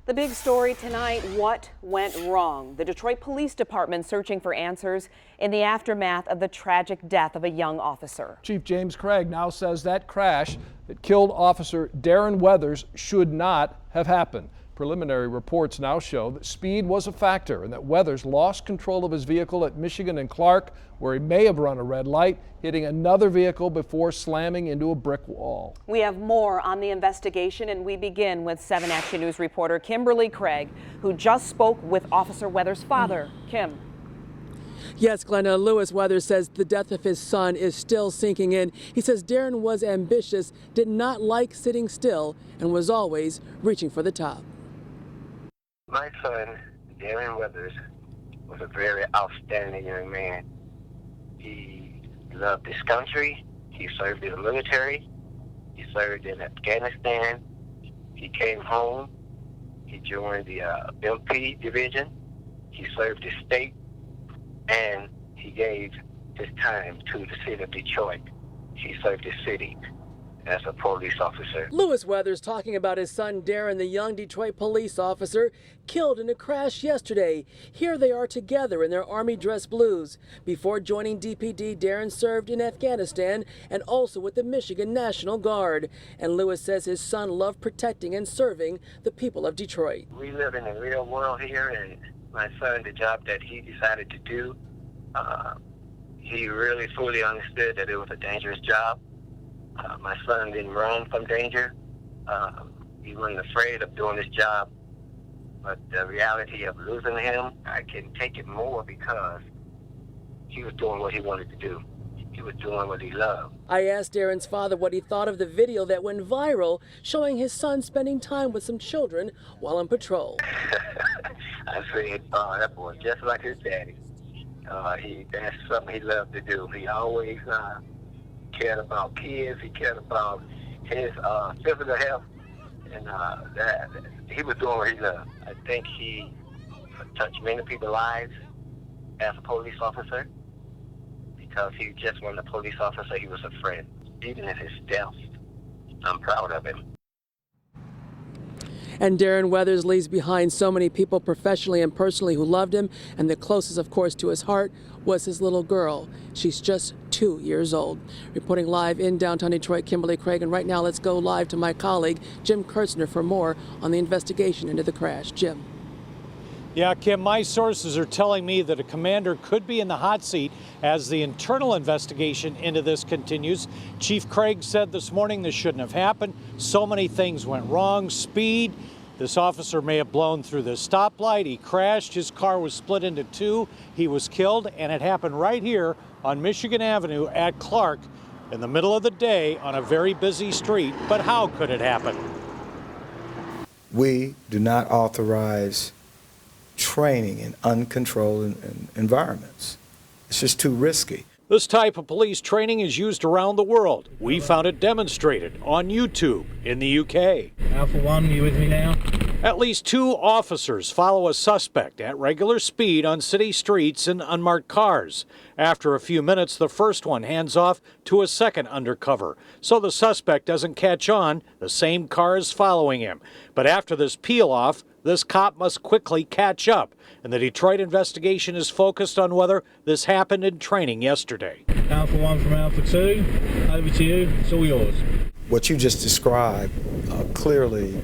The big story tonight, what went wrong? The Detroit Police Department searching for answers in the aftermath of the tragic death of a young officer. Chief James Craig now says that crash that killed Officer Darren Weathers should not have happened. Preliminary reports now show that speed was a factor and that Weathers lost control of his vehicle at Michigan and Clark, where he may have run a red light, hitting another vehicle before slamming into a brick wall. We have more on the investigation, and we begin with 7 Action News reporter Kimberly Craig, who just spoke with Officer Weathers' father. Kim. Yes, Glenna, Lewis Weathers says the death of his son is still sinking in. He says Darren was ambitious, did not like sitting still, and was always reaching for the top. My son, Darren Weathers, was a very outstanding young man. He loved his country. He served in the military. He served in Afghanistan. He came home. He joined the MP division. He served his state. And he gave his time to the city of Detroit. He served his city as a police officer. Lewis Weathers talking about his son Darren, the young Detroit police officer, killed in a crash yesterday. Here they are together in their army dress blues. Before joining DPD, Darren served in Afghanistan and also with the Michigan National Guard. And Lewis says his son loved protecting and serving the people of Detroit. We live in the real world here, and my son, the job that he decided to do, he really fully understood that it was a dangerous job. My son didn't run from danger. He wasn't afraid of doing this job. But the reality of losing him, I can take it more because he was doing what he wanted to do. He was doing what he loved. I asked Darren's father what he thought of the video that went viral, showing his son spending time with some children while on patrol. I said, that boy just like his daddy. That's something he loved to do. He always cared about kids. He cared about his physical health, and that he was doing what he loved. I think he touched many people's lives as a police officer because he just wasn't a police officer. He was a friend. Even in his death, I'm proud of him. And Darren Weathers leaves behind so many people professionally and personally who loved him, and the closest, of course, to his heart was his little girl. She's just 2 years old. Reporting live in downtown Detroit, Kimberly Craig, and right now let's go live to my colleague, Jim Kurtzner, for more on the investigation into the crash. Jim. Yeah, Kim, my sources are telling me that a commander could be in the hot seat as the internal investigation into this continues. Chief Craig said this morning this shouldn't have happened. So many things went wrong. Speed. This officer may have blown through the stoplight. He crashed. His car was split into two. He was killed, and it happened right here on Michigan Avenue at Clark in the middle of the day on a very busy street. But how could it happen? We do not authorize training in uncontrolled environments. It's just too risky. This type of police training is used around the world. We found it demonstrated on YouTube in the UK. Alpha 1, you with me now? At least 2 officers follow a suspect at regular speed on city streets in unmarked cars. After a few minutes, the first one hands off to a second undercover, so the suspect doesn't catch on. The same car is following him. But after this peel-off, this cop must quickly catch up, and the Detroit investigation is focused on whether this happened in training yesterday. Alpha 1 from Alpha 2, over to you, it's all yours. What you just described, clearly,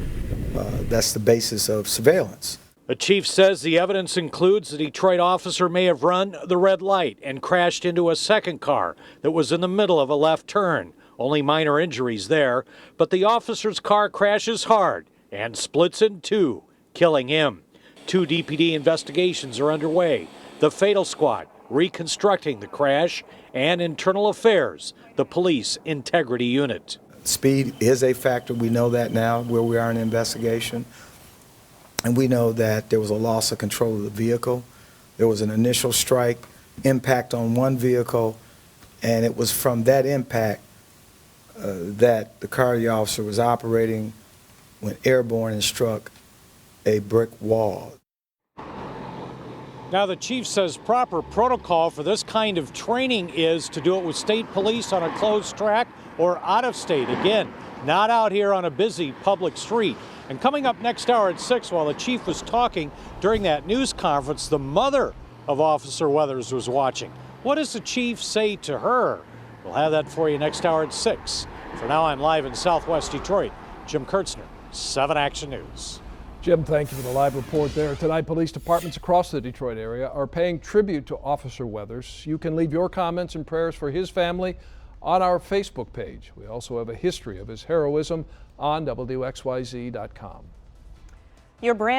that's the basis of surveillance. The chief says the evidence includes the Detroit officer may have run the red light and crashed into a second car that was in the middle of a left turn. Only minor injuries there, but the officer's car crashes hard and splits in two, killing him. 2 DPD investigations are underway. The Fatal Squad reconstructing the crash, and Internal Affairs, the police integrity unit. Speed is a factor. We know that now where we are in the investigation. And we know that there was a loss of control of the vehicle. There was an initial strike, impact on one vehicle, and it was from that impact that the car the officer was operating went airborne and struck a brick wall. Now, the chief says proper protocol for this kind of training is to do it with state police on a closed track or out of state. Again, not out here on a busy public street. And coming up next hour at 6, while the chief was talking during that news conference, the mother of Officer Weathers was watching. What does the chief say to her? We'll have that for you next hour at 6. For now, I'm live in Southwest Detroit. Jim Kurtzner, 7 Action News. Jim, thank you for the live report there. Tonight, police departments across the Detroit area are paying tribute to Officer Weathers. You can leave your comments and prayers for his family on our Facebook page. We also have a history of his heroism on WXYZ.com. Your brand